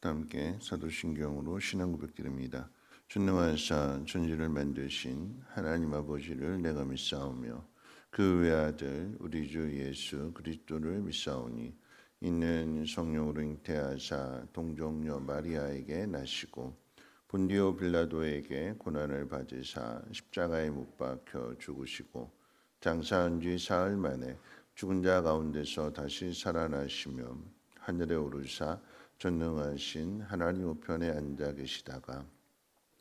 다 함께 사도신경으로 신앙 고백드립니다. 전능하사 천지를 만드신 하나님 아버지를 내가 믿사오며 그 외아들 우리 주 예수 그리스도를 믿사오니 이는 성령으로 잉태하사 동정녀 마리아에게 나시고 본디오 빌라도에게 고난을 받으사 십자가에 못 박혀 죽으시고 장사한 뒤 사흘 만에 죽은 자 가운데서 다시 살아나시며 하늘에 오르사 전능하신 하나님 우편에 앉아 계시다가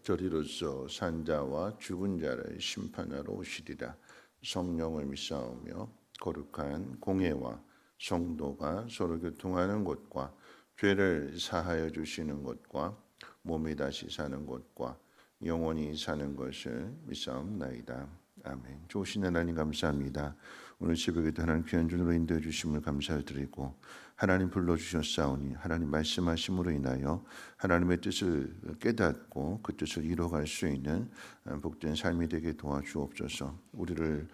저리로서 산자와 죽은 자를 심판하러 오시리라. 성령을 믿사오며 거룩한 공회와 성도가 서로 교통하는 것과 죄를 사하여 주시는 것과 몸이 다시 사는 것과 영원히 사는 것을 믿사옵나이다. 아멘. 좋으신 하나님 감사합니다. 오늘 새벽에도 하나님 귀한 주로 인도해 주심을 감사드리고 하나님 불러주셨사오니 하나님 말씀하심으로 인하여 하나님의 뜻을 깨닫고 그 뜻을 이뤄갈 수 있는 복된 삶이 되게 도와주옵소서. 우리를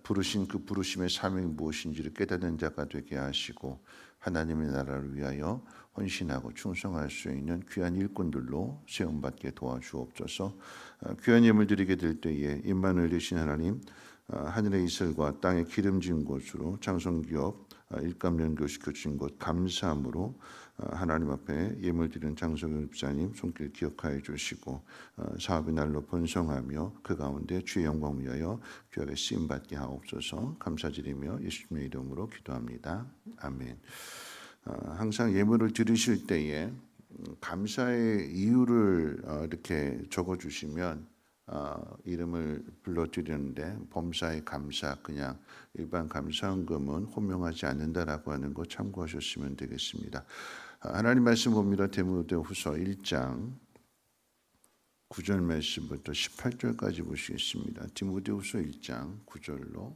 부르신 그 부르심의 사명이 무엇인지를 깨닫는 자가 되게 하시고 하나님의 나라를 위하여 헌신하고 충성할 수 있는 귀한 일꾼들로 세움받게 도와주옵소서. 귀한 예물 드리게 될 때에 임마누엘 되신 하나님, 하늘의 이슬과 땅의 기름진 곳으로 장성기업 일감 연결시켜 주신 것 감사함으로 하나님 앞에 예물 드리는 장성규 집사님 손길 기억하여 주시고 사업의 날로 번성하며 그 가운데 주의 영광 위하여 귀하게 쓰임받게 하옵소서. 감사드리며 예수님의 이름으로 기도합니다. 아멘. 항상 예물을 드리실 때에 감사의 이유를 이렇게 적어주시면 이름을 불러드리는데 범사의 감사, 그냥 일반 감사헌금은 호명하지 않는다라고 하는 거 참고하셨으면 되겠습니다. 하나님 말씀 봅니다. 디모데후서 1장 9절 말씀부터 18절까지 보시겠습니다. 디모데후서 1장 9절로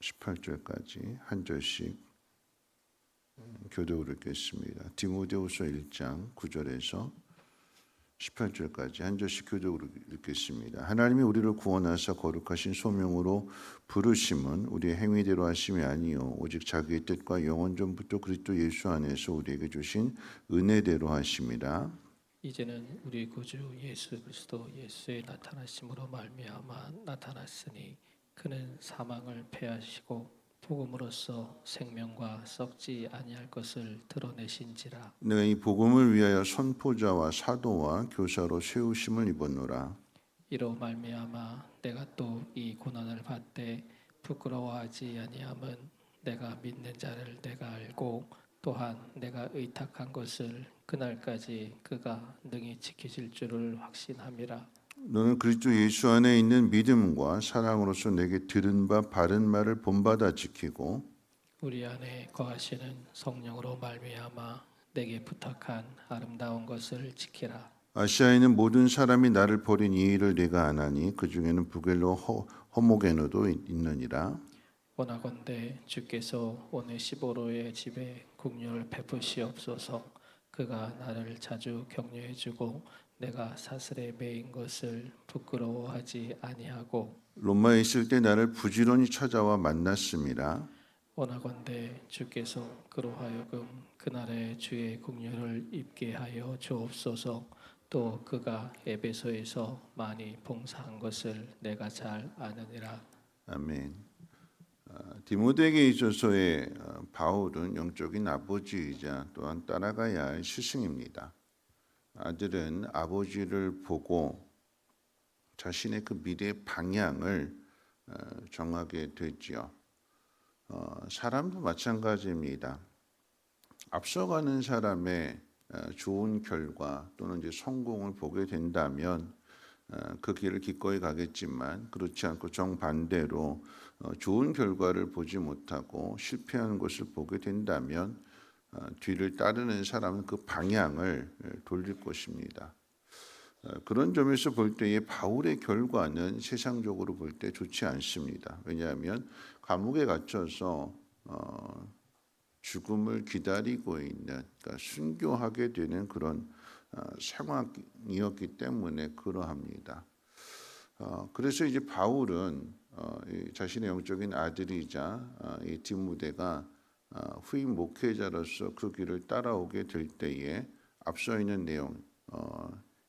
18절까지 한 절씩 교독을 읽겠습니다. 디모데후서 1장 9절에서 18절까지 한 절씩 교독으로 읽겠습니다. 하나님이 우리를 구원하사 거룩하신 소명으로 부르심은 우리의 행위대로 하심이 아니요 오직 자기의 뜻과 영원 전부터 그리스도 예수 안에서 우리에게 주신 은혜대로 하심이라. 이제는 우리 구주 예수 그리스도 예수의 나타나심으로 말미암아 나타났으니 그는 사망을 패하시고 복음으로써 생명과 썩지 아니할 것을 드러내신지라. 내가 이 복음을 위하여 선포자와 사도와 교사로 세우심을 입었노라. 이로 말미암아 내가 또 이 고난을 받되 부끄러워하지 아니함은 내가 믿는 자를 내가 알고 또한 내가 의탁한 것을 그날까지 그가 능히 지키실 줄을 확신함이라. 너는 그리스도 예수 안에 있는 믿음과 사랑으로서 내게 들은 바 바른 말을 본받아 지키고 우리 안에 거하시는 성령으로 말미암아 내게 부탁한 아름다운 것을 지키라. 아시아에 있는 모든 사람이 나를 버린 이 일을 네가 아나니 그 중에는 부겔로 호모게노도 있느니라. 원하건대 주께서 오네시보로의 집에 국류를 베푸시옵소서. 그가 나를 자주 격려해주고 내가 사슬에 매인 것을 부끄러워하지 아니하고 로마에 있을 때 나를 부지런히 찾아와 만났음이라. 원하건대 주께서 그로 하여금 그날의 주의 국류를 입게 하여 주옵소서. 또 그가 에베소에서 많이 봉사한 것을 내가 잘 아느니라. 아멘. 디모데에게 있어서의 바울은 영적인 아버지이자 또한 따라가야 할 스승입니다. 아들은 아버지를 보고 자신의 그 미래의 방향을 정하게 되지요. 사람도 마찬가지입니다. 앞서가는 사람의 좋은 결과 또는 이제 성공을 보게 된다면 그 길을 기꺼이 가겠지만 그렇지 않고 정반대로 좋은 결과를 보지 못하고 실패하는 것을 보게 된다면 뒤를 따르는 사람은 그 방향을 돌릴 것입니다. 그런 점에서 볼 때에 바울의 결과는 세상적으로 볼 때 좋지 않습니다. 왜냐하면 감옥에 갇혀서 죽음을 기다리고 있는, 그러니까 순교하게 되는 그런 상황이었기 때문에 그러합니다. 그래서 이제 바울은 자신의 영적인 아들이자 이 디모데가 후임 목회자로서 그 길을 따라오게 될 때에 앞서 있는 내용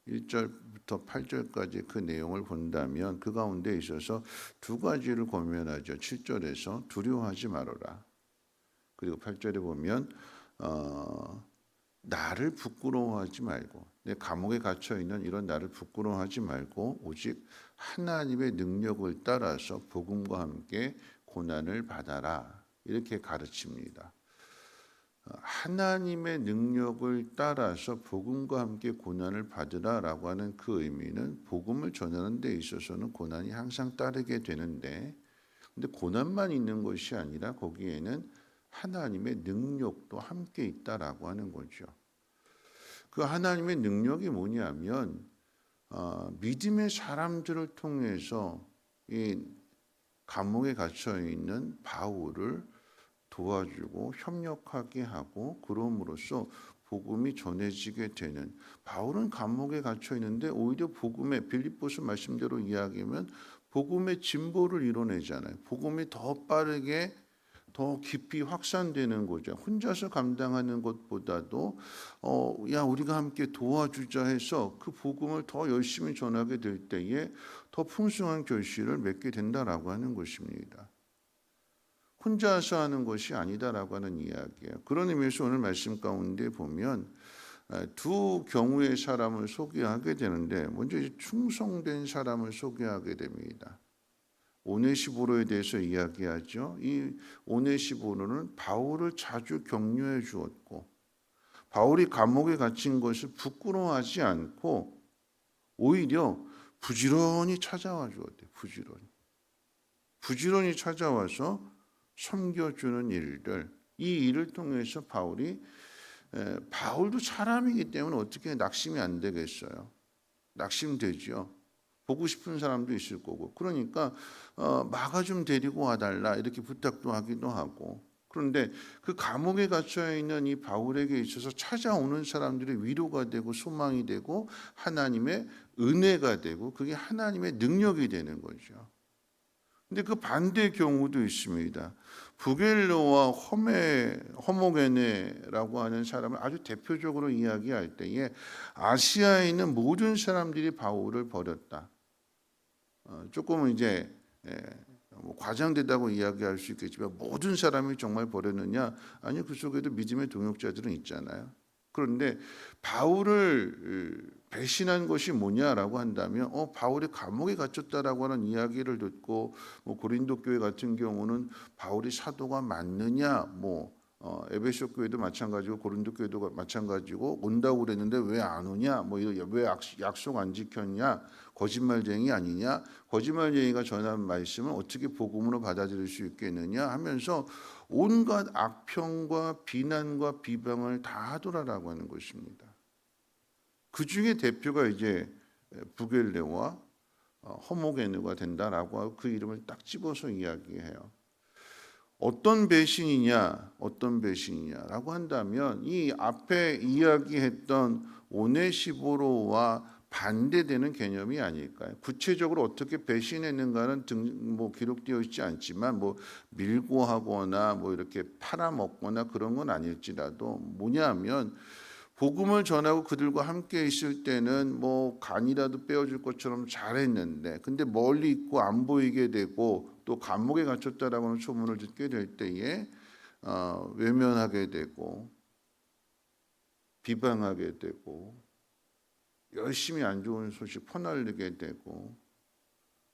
1절부터 8절까지 그 내용을 본다면 그 가운데 있어서 두 가지를 권면하죠. 7절에서 두려워하지 말아라. 그리고 8절에 보면 나를 부끄러워하지 말고 내 감옥에 갇혀 있는 이런 나를 부끄러워하지 말고 오직 하나님의 능력을 따라서 복음과 함께 고난을 받아라. 이렇게 가르칩니다. 하나님의 능력을 따라서 복음과 함께 고난을 받으라라고 하는 그 의미는 복음을 전하는 데 있어서는 고난이 항상 따르게 되는데 근데 고난만 있는 것이 아니라 거기에는 하나님의 능력도 함께 있다라고 하는 거죠. 그 하나님의 능력이 뭐냐면 믿음의 사람들을 통해서 이 감옥에 갇혀 있는 바울을 도와주고 협력하게 하고 그럼으로써 복음이 전해지게 되는 바울은 감옥에 갇혀 있는데 오히려 복음의 빌립보서 말씀대로 이야기하면 복음의 진보를 이뤄내잖아요. 복음이 더 빠르게 더 깊이 확산되는 거죠. 혼자서 감당하는 것보다도 야 우리가 함께 도와주자 해서 그 복음을 더 열심히 전하게 될 때에 더 풍성한 결실을 맺게 된다라고 하는 것입니다. 혼자서 하는 것이 아니다라고 하는 이야기예요. 그런 의미에서 오늘 말씀 가운데 보면 두 경우의 사람을 소개하게 되는데 먼저 충성된 사람을 소개하게 됩니다. 오네시보로에 대해서 이야기하죠. 이 오네시보로는 바울을 자주 격려해 주었고 바울이 감옥에 갇힌 것을 부끄러워하지 않고 오히려 부지런히 찾아와 주었대요. 부지런히 찾아와서 섬겨주는 일들, 이 일을 통해서 바울도 사람이기 때문에 어떻게 낙심이 안 되겠어요. 낙심되죠. 보고 싶은 사람도 있을 거고. 그러니까 마가 좀 데리고 와달라 이렇게 부탁도 하기도 하고. 그런데 그 감옥에 갇혀 있는 이 바울에게 있어서 찾아오는 사람들이 위로가 되고 소망이 되고 하나님의 은혜가 되고 그게 하나님의 능력이 되는 거죠. 근데 그 반대의 경우도 있습니다. 부겔로와 허모게네라고 하는 사람을 아주 대표적으로 이야기할 때에 아시아에 있는 모든 사람들이 바울을 버렸다. 조금은 이제 과장되다고 이야기할 수 있겠지만 모든 사람이 정말 버렸느냐? 아니요, 그 속에도 믿음의 동역자들은 있잖아요. 그런데 바울을 배신한 것이 뭐냐라고 한다면 바울이 감옥에 갇혔다라고 하는 이야기를 듣고 고린도 교회 같은 경우는 바울이 사도가 맞느냐 에베소 교회도 마찬가지고 고린도 교회도 마찬가지고 온다고 그랬는데 왜 안 오냐 왜 약속 안 지켰냐 거짓말쟁이 아니냐 거짓말쟁이가 전한 말씀을 어떻게 복음으로 받아들일 수 있겠느냐 하면서 온갖 악평과 비난과 비방을 다 하더라라고 하는 것입니다. 그 중에 대표가 이제 부겔레와 허모게네가 된다라고 하고 그 이름을 딱 집어서 이야기해요. 어떤 배신이냐라고 한다면 이 앞에 이야기했던 오네시보로와 반대되는 개념이 아닐까요? 구체적으로 어떻게 배신했는가는 기록되어 있지 않지만 밀고 하거나 이렇게 팔아먹거나 그런 건 아닐지라도 뭐냐면 복음을 전하고 그들과 함께 있을 때는 간이라도 빼어줄 것처럼 잘했는데 근데 멀리 있고 안 보이게 되고 또 감옥에 갇혔다라고 하는 소문을 듣게 될 때에 외면하게 되고 비방하게 되고 열심히 안 좋은 소식 퍼날리게 되고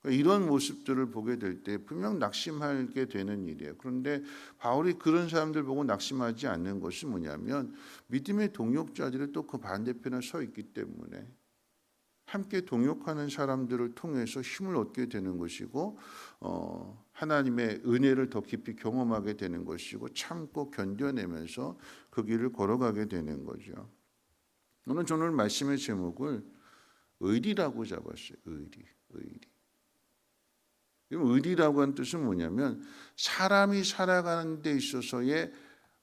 이런 모습들을 보게 될 때 분명 낙심하게 되는 일이에요. 그런데 바울이 그런 사람들 보고 낙심하지 않는 것이 뭐냐면 믿음의 동역자들이 또 그 반대편에 서 있기 때문에 함께 동역하는 사람들을 통해서 힘을 얻게 되는 것이고 하나님의 은혜를 더 깊이 경험하게 되는 것이고 참고 견뎌내면서 그 길을 걸어가게 되는 거죠. 오늘 저는 말씀의 제목을 의리라고 잡았어요. 의리. 의리라고 하는 뜻은 뭐냐면 사람이 살아가는 데 있어서의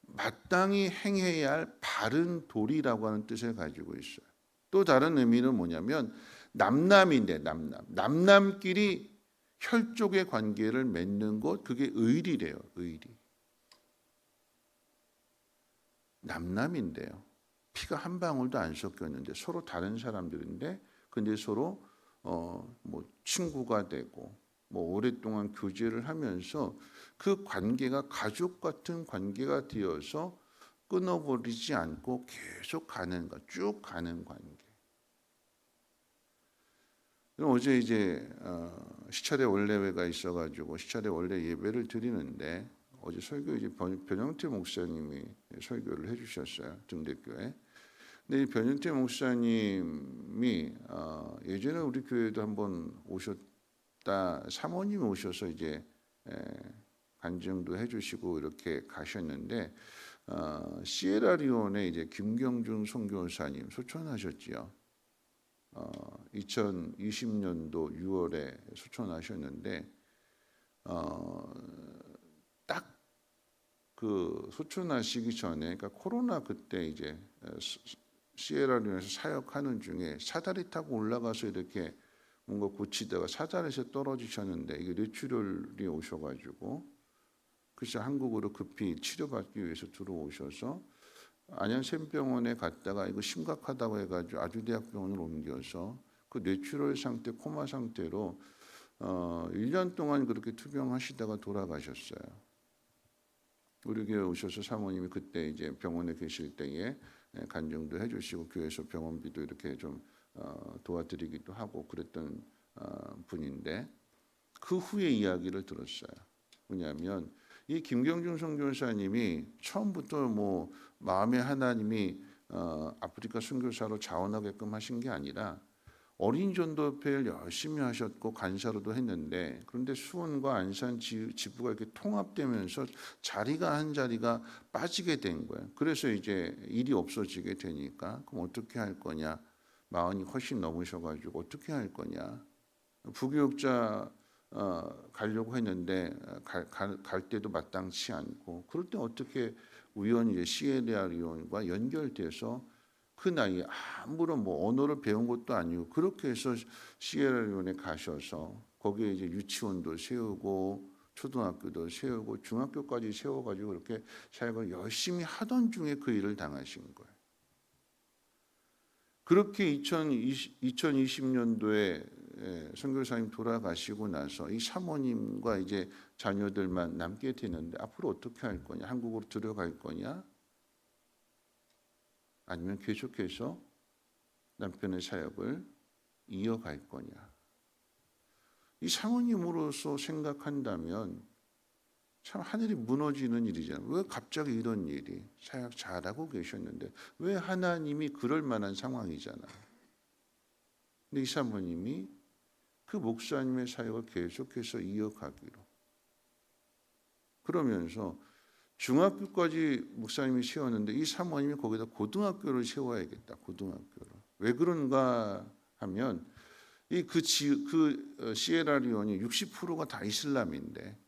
마땅히 행해야 할 바른 도리라고 하는 뜻을 가지고 있어요. 또 다른 의미는 뭐냐면 남남인데 남남끼리 혈족의 관계를 맺는 것 그게 의리래요. 의리. 남남인데요. 피가 한 방울도 안 섞였는데 서로 다른 사람들인데 근데 서로 뭐 친구가 되고 뭐 오랫동안 교제를 하면서 그 관계가 가족 같은 관계가 되어서 끊어버리지 않고 계속 가는 것, 쭉 가는 관계. 어제 이제 시찰의 원래회가 있어가지고 시찰의 원래 예배를 드리는데 어제 설교 이제 변형태 목사님이 설교를 해주셨어요, 등대교회. 근데 이 변형태 목사님이 예전에 우리 교회도 한번 오셨다, 사모님이 오셔서 이제 간증도 해주시고 이렇게 가셨는데 시에라리온에 이제 김경준 선교사님 소천하셨지요. 2020년도 6월에 소천하셨는데 딱 그 소천하시기 전에, 그러니까 코로나 그때 이제 시에라리온에서 사역하는 중에 사다리 타고 올라가서 이렇게 뭔가 고치다가 사다리에서 떨어지셨는데 이게 뇌출혈이 오셔가지고 그래서 한국으로 급히 치료받기 위해서 들어오셔서 안양샘병원에 갔다가 이거 심각하다고 해가지고 아주대학병원으로 옮겨서 그 뇌출혈 상태, 코마 상태로 1년 동안 그렇게 투병하시다가 돌아가셨어요. 우리 교회 오셔서 사모님이 그때 이제 병원에 계실 때에 간증도 해주시고 교회에서 병원비도 이렇게 좀 도와드리기도 하고 그랬던 분인데 그 후에 이야기를 들었어요. 뭐냐면 이 김경준 선교사님이 처음부터 뭐 마음에 하나님이 아프리카 선교사로 자원하게끔 하신 게 아니라 어린 전도회를 열심히 하셨고 간사로도 했는데 그런데 수원과 안산 지부가 이렇게 통합되면서 자리가 한 자리가 빠지게 된 거예요. 그래서 이제 일이 없어지게 되니까 그럼 어떻게 할 거냐? 마흔이 훨씬 넘으셔가지고 어떻게 할 거냐? 부교육자 가려고 했는데 갈 때도 마땅치 않고 그럴 때 어떻게 우연히 이제 시에라리온과 연결돼서 그 나이에 아무런 뭐 언어를 배운 것도 아니고 그렇게 해서 시에라리온에 가셔서 거기에 이제 유치원도 세우고 초등학교도 세우고 중학교까지 세워가지고 그렇게 사역을 열심히 하던 중에 그 일을 당하신 거예요. 그렇게 2020년도에 선교사님 돌아가시고 나서 이 사모님과 이제 자녀들만 남게 되는데 앞으로 어떻게 할 거냐? 한국으로 들어갈 거냐? 아니면 계속해서 남편의 사역을 이어갈 거냐? 이 사모님으로서 생각한다면 참 하늘이 무너지는 일이잖아요. 왜 갑자기 이런 일이? 사역 잘하고 계셨는데 왜 하나님이 그럴 만한 상황이잖아요. 근데 이 사모님이 그 목사님의 사역을 계속해서 이어가기로 그러면서 중학교까지 목사님이 세웠는데 이 사모님이 거기다 고등학교를 세워야겠다. 고등학교를. 왜 그런가 하면 그 시에라리온이 60%가 다 이슬람인데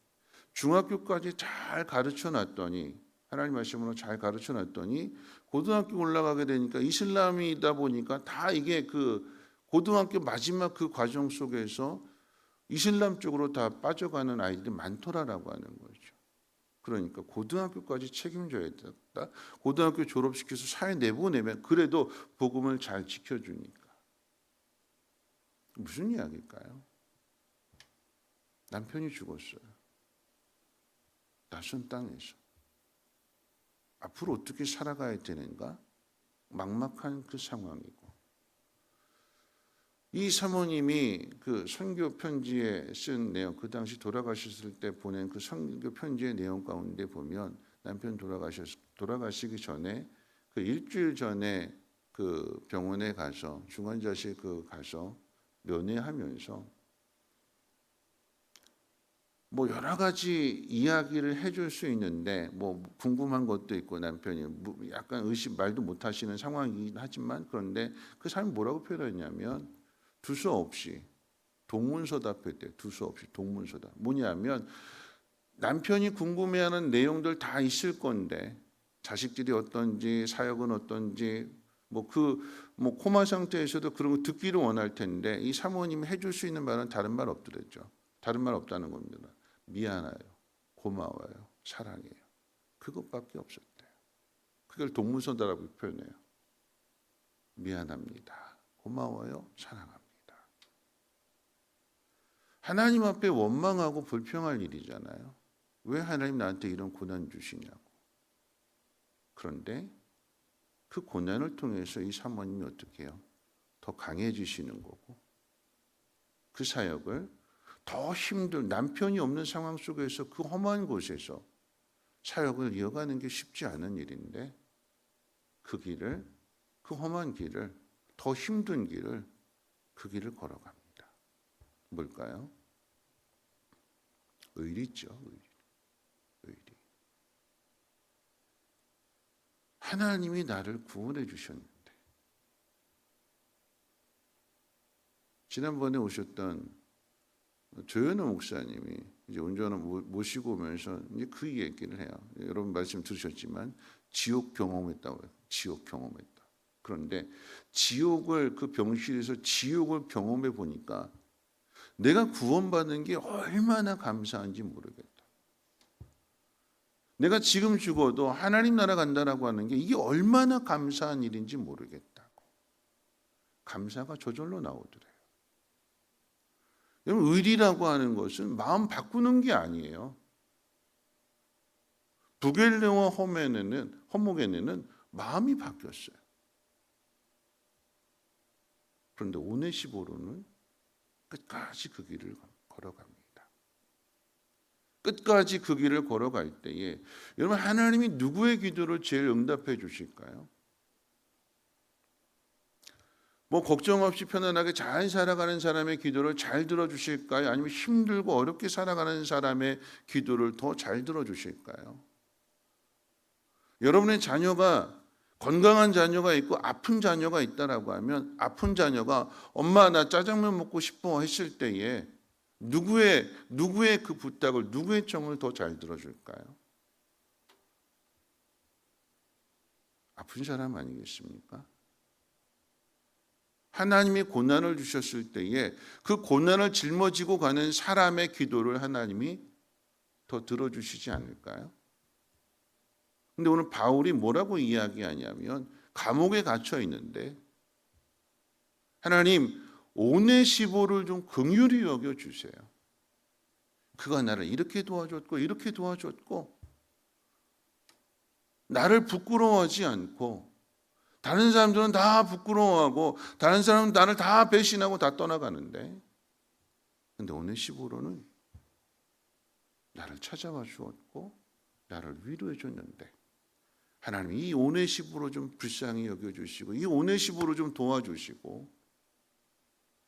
중학교까지 잘 가르쳐 놨더니 하나님 말씀으로 잘 가르쳐 놨더니 고등학교 올라가게 되니까 이슬람이다 보니까 다 이게 그 고등학교 마지막 그 과정 속에서 이슬람 쪽으로 다 빠져가는 아이들이 많더라라고 하는 거죠. 그러니까 고등학교까지 책임져야 된다. 고등학교 졸업시켜서 사회 내보내면 그래도 복음을 잘 지켜주니까. 무슨 이야기일까요? 남편이 죽었어요. 낯선 땅에서. 앞으로 어떻게 살아가야 되는가? 막막한 그 상황이고. 이 사모님이 그 선교 편지에 쓴 내용, 그 당시 돌아가셨을 때 보낸 그 선교 편지의 내용 가운데 보면 남편 돌아가시기 전에 그 일주일 전에 그 병원에 가서 중환자실 가서 면회하면서 뭐 여러 가지 이야기를 해줄 수 있는데 뭐 궁금한 것도 있고 남편이 약간 말도 못 하시는 상황이긴 하지만 그런데 그 사람이 뭐라고 표현했냐면 두서없이 동문서답했대요. 두서없이 동문서답. 뭐냐면 남편이 궁금해하는 내용들 다 있을 건데 자식들이 어떤지 사역은 어떤지 뭐 코마 상태에서도 그런 거 듣기를 원할 텐데 이 사모님이 해줄 수 있는 말은 다른 말 없더랬죠. 다른 말 없다는 겁니다. 미안해요. 고마워요. 사랑해요. 그것밖에 없었대요. 그걸 동문서답라고 표현해요. 미안합니다. 고마워요. 사랑합니다. 하나님 앞에 원망하고 불평할 일이잖아요. 왜 하나님 나한테 이런 고난 주시냐고. 그런데 그 고난을 통해서 이 사모님이 어떻게 해요? 더 강해지시는 거고 그 사역을 더 힘든 남편이 없는 상황 속에서 그 험한 곳에서 사역을 이어가는 게 쉽지 않은 일인데 그 길을 그 험한 길을 더 힘든 길을 그 길을 걸어갑니다. 뭘까요? 의리죠. 의리. 하나님이 나를 구원해 주셨는데 지난번에 오셨던 조현우 목사님이 이제 운전을 모시고 오면서 이제 그 얘기를 해요. 여러분 말씀 들으셨지만 지옥 경험했다고 해요. 지옥 경험했다. 그런데 지옥을 그 병실에서 지옥을 경험해 보니까 내가 구원받은 게 얼마나 감사한지 모르겠다. 내가 지금 죽어도 하나님 나라 간다라고 하는 게 이게 얼마나 감사한 일인지 모르겠다고. 감사가 저절로 나오더래요. 여러분 의리라고 하는 것은 마음 바꾸는 게 아니에요. 부겔레와 허목에는 마음이 바뀌었어요. 그런데 오네시보로는 끝까지 그 길을 걸어갑니다. 끝까지 그 길을 걸어갈 때에 여러분 하나님이 누구의 기도를 제일 응답해 주실까요? 뭐 걱정 없이 편안하게 잘 살아가는 사람의 기도를 잘 들어주실까요? 아니면 힘들고 어렵게 살아가는 사람의 기도를 더 잘 들어주실까요? 여러분의 자녀가 건강한 자녀가 있고 아픈 자녀가 있다라고 하면 아픈 자녀가 엄마 나 짜장면 먹고 싶어 했을 때에 누구의 그 부탁을 누구의 청을 더 잘 들어줄까요? 아픈 사람 아니겠습니까? 하나님이 고난을 주셨을 때에 그 고난을 짊어지고 가는 사람의 기도를 하나님이 더 들어주시지 않을까요? 근데 오늘 바울이 뭐라고 이야기하냐면 감옥에 갇혀 있는데 하나님 오네시보를 좀 긍휼히 여겨 주세요. 그가 나를 이렇게 도와줬고 이렇게 도와줬고 나를 부끄러워하지 않고 다른 사람들은 다 부끄러워하고 다른 사람은 나를 다 배신하고 다 떠나가는데 근데 오네시보로는 나를 찾아와 주었고 나를 위로해 줬는데 하나님 이 오네시보로 좀 불쌍히 여겨주시고 이 오네시보로 좀 도와주시고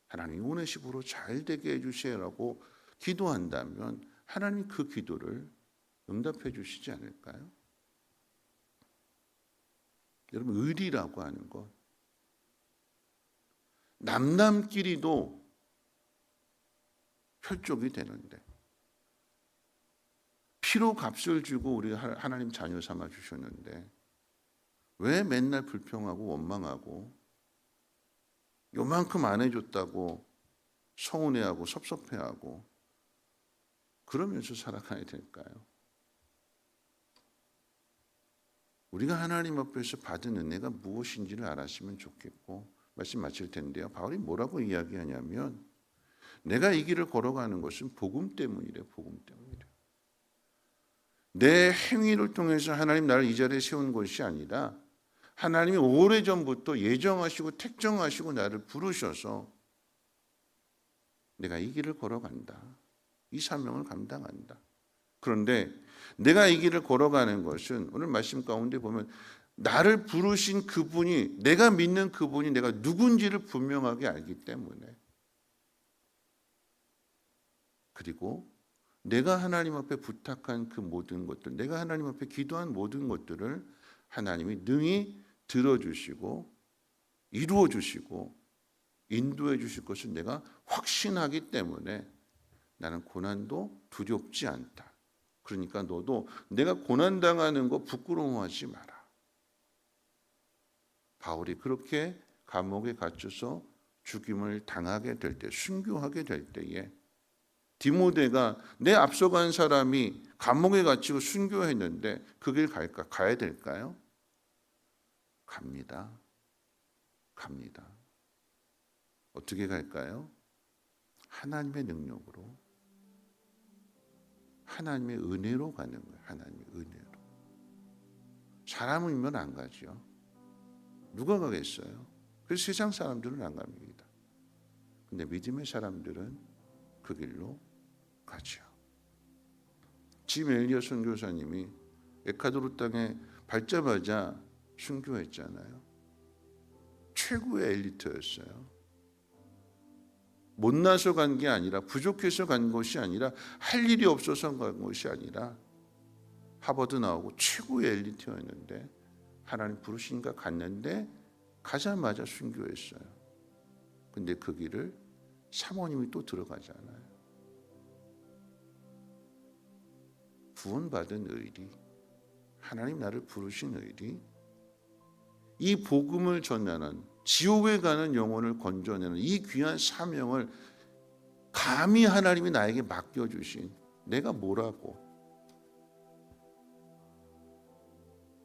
하나님 오네시보로 잘 되게 해주세요라고 기도한다면 하나님 그 기도를 응답해 주시지 않을까요? 여러분 의리라고 하는 것 남남끼리도 혈족이 되는데 피로 값을 주고 우리 하나님 자녀 삼아 주셨는데 왜 맨날 불평하고 원망하고 요만큼 안 해줬다고 서운해하고 섭섭해하고 그러면서 살아가야 될까요? 우리가 하나님 앞에서 받은 은혜가 무엇인지를 알았으면 좋겠고 말씀 마칠 텐데요. 바울이 뭐라고 이야기하냐면 내가 이 길을 걸어가는 것은 복음 때문이래. 복음 때문이래. 내 행위를 통해서 하나님 나를 이 자리에 세운 것이 아니라 하나님이 오래전부터 예정하시고 택정하시고 나를 부르셔서 내가 이 길을 걸어간다. 이 사명을 감당한다. 그런데 내가 이 길을 걸어가는 것은 오늘 말씀 가운데 보면 나를 부르신 그분이 내가 믿는 그분이 내가 누군지를 분명하게 알기 때문에 그리고 내가 하나님 앞에 부탁한 그 모든 것들 내가 하나님 앞에 기도한 모든 것들을 하나님이 능히 들어주시고 이루어주시고 인도해 주실 것을 내가 확신하기 때문에 나는 고난도 두렵지 않다. 그러니까 너도 내가 고난당하는 거 부끄러워하지 마라. 바울이 그렇게 감옥에 갇혀서 죽임을 당하게 될 때, 순교하게 될 때에 디모데가 내 앞서간 사람이 감옥에 갇히고 순교했는데 그 길 갈까? 가야 될까요? 갑니다. 갑니다. 어떻게 갈까요? 하나님의 능력으로, 하나님의 은혜로 가는 거예요. 하나님의 은혜로. 사람이면 안 가죠. 누가 가겠어요? 그래서 세상 사람들은 안 갑니다. 근데 믿음의 사람들은 그 길로 가죠. 짐 엘리어 선교사님이 에콰도르 땅에 밟자마자 순교했잖아요. 최고의 엘리트였어요. 못나서 간 게 아니라, 부족해서 간 것이 아니라, 할 일이 없어서 간 것이 아니라, 하버드 나오고 최고의 엘리트였는데 하나님 부르시니까 갔는데 가자마자 순교했어요. 근데 그 길을 사모님이 또 들어가잖아요. 구원받은 의리, 하나님 나를 부르신 의리, 이 복음을 전하는, 지옥에 가는 영혼을 건져내는 이 귀한 사명을 감히 하나님이 나에게 맡겨주신, 내가 뭐라고.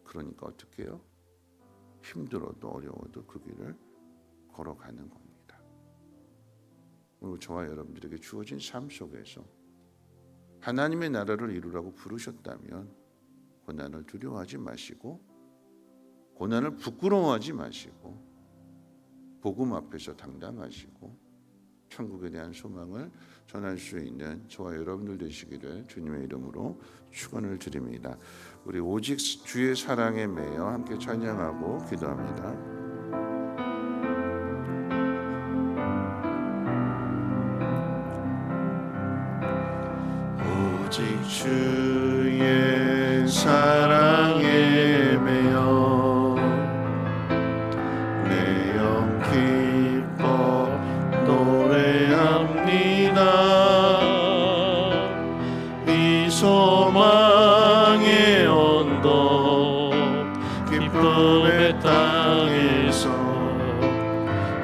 그러니까 어떻게 해요? 힘들어도 어려워도 그 길을 걸어가는 겁니다. 오늘 저와 여러분들에게 주어진 삶 속에서 하나님의 나라를 이루라고 부르셨다면 고난을 두려워하지 마시고, 고난을 부끄러워하지 마시고, 복음 앞에서 당당하시고 천국에 대한 소망을 전할 수 있는 저와 여러분들 되시기를 주님의 이름으로 축원을 드립니다. 우리 오직 주의 사랑에 매여 함께 찬양하고 기도합니다. 오직 주의 사랑에 매여 내 영 기뻐 노래합니다. 이 소망의 언덕 기쁨의 땅에서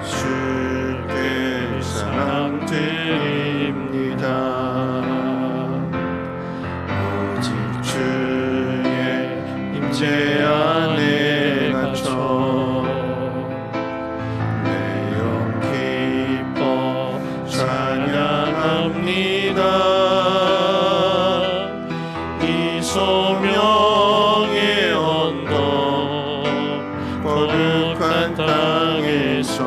주께 사랑 드립니다. 오직 주의 임재 안에 갇혀 내 영 기뻐 찬양합니다. 이 소명의 언덕 거룩한 땅에서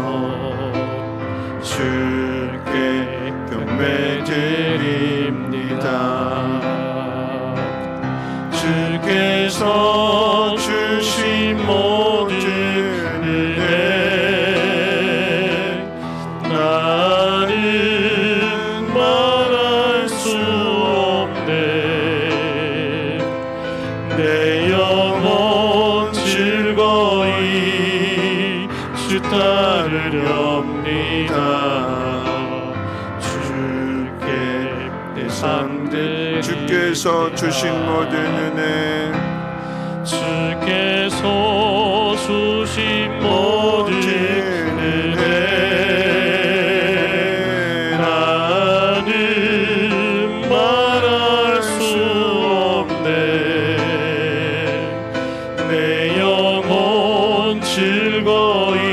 주께 경배드립니다. 주께서 주신 모든 은혜 나는 말할 수 없네. 내 영혼 즐거이 주 따르렵니다. 주께 내 삶들 주께서 주신 모든 은혜 주께서 주신 모든 은혜 나는 말할 수 없네. 내 영혼 즐거이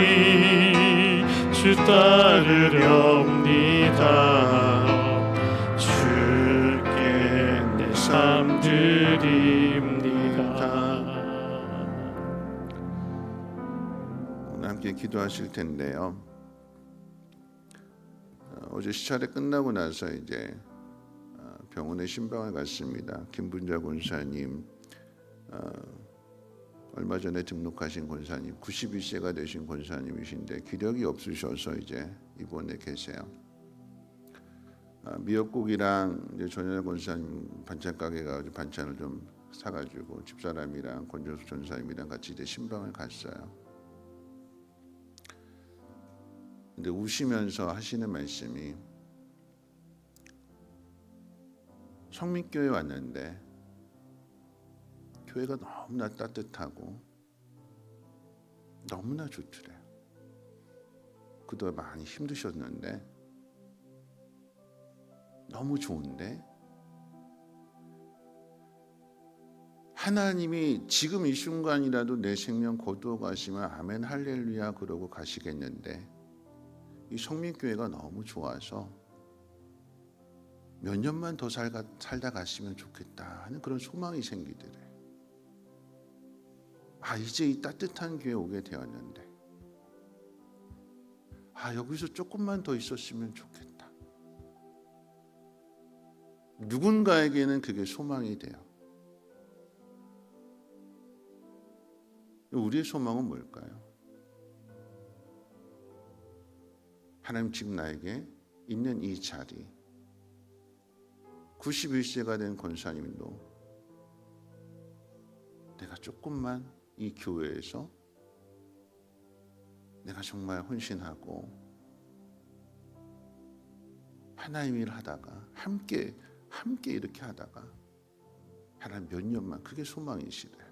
주 따르렵니다. 주께 내 삶 드립니다. 오늘 함께 기도하실 텐데요. 어제 시찰회 끝나고 나서 이제 병원에 신방을 갔습니다. 김분자 권사님, 얼마 전에 등록하신 권사님, 92세가 되신 권사님이신데 기력이 없으셔서 이제 입원해 계세요. 미역국이랑 이제 전현아 권사님 반찬 가게 가서 반찬을 좀 사가지고 집사람이랑 권조숙 전사님이랑 같이 이제 신방을 갔어요. 근데 우시면서 하시는 말씀이, 성민교회 왔는데 교회가 너무나 따뜻하고 너무나 좋더래요. 그동안 많이 힘드셨는데 너무 좋은데 하나님이 지금 이 순간이라도 내 생명 거두어 가시면 아멘 할렐루야 그러고 가시겠는데 이 성민교회가 너무 좋아서 몇 년만 더 살다 가시면 좋겠다 하는 그런 소망이 생기더래. 이제 이 따뜻한 교회 오게 되었는데 여기서 조금만 더 있었으면 좋겠다. 누군가에게는 그게 소망이 돼요. 우리의 소망은 뭘까요? 하나님 지금 나에게 있는 이 자리, 91세가 된 권사님도 내가 조금만 이 교회에서 내가 정말 헌신하고 하나님 일을 하다가 함께 이렇게 하다가 하나님 몇 년만, 그게 소망이시래요.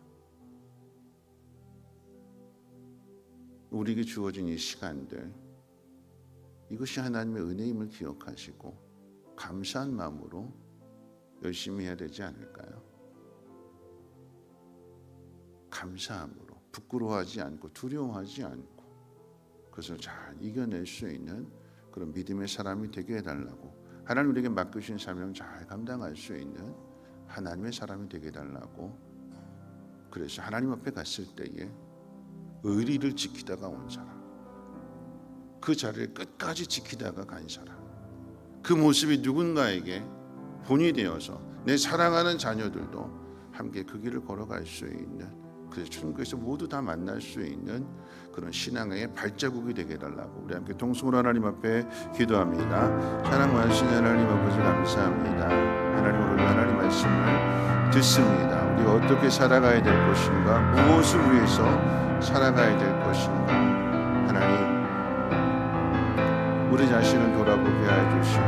우리에게 주어진 이 시간들, 이것이 하나님의 은혜임을 기억하시고 감사한 마음으로 열심히 해야 되지 않을까요? 감사함으로, 부끄러워하지 않고 두려워하지 않고 그것을 잘 이겨낼 수 있는 그런 믿음의 사람이 되게 해달라고, 하나님 우리에게 맡겨주신 사명 잘 감당할 수 있는 하나님의 사람이 되게 해달라고. 그래서 하나님 앞에 갔을 때에 의리를 지키다가 온 사람, 그 자리를 끝까지 지키다가 간 사람, 그 모습이 누군가에게 본이 되어서 내 사랑하는 자녀들도 함께 그 길을 걸어갈 수 있는, 그래서 천국에서 모두 다 만날 수 있는 그런 신앙의 발자국이 되게 해달라고 우리 함께 동성으로 하나님 앞에 기도합니다. 사랑 많으신 하나님 아버지 감사합니다. 하나님 오늘 하나님 말씀을 듣습니다. 우리가 어떻게 살아가야 될 것인가, 무엇을 위해서 살아가야 될 것인가, 하나님 우리 자신을 돌아보게 하여 주시고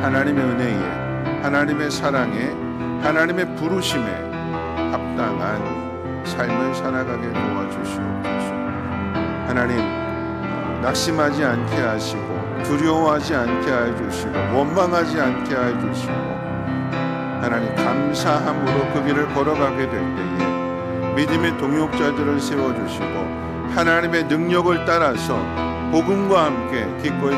하나님의 은혜에, 하나님의 사랑에, 하나님의 부르심에 합당한 삶을 살아가게 도와주시옵소서. 하나님 낙심하지 않게 하시고 두려워하지 않게 하여 주시고 원망하지 않게 하여 주시고 하나님 감사함으로 그 길을 걸어가게 될 때에 믿음의 동역자들을 세워주시고 하나님의 능력을 따라서 복음과 함께 기꺼이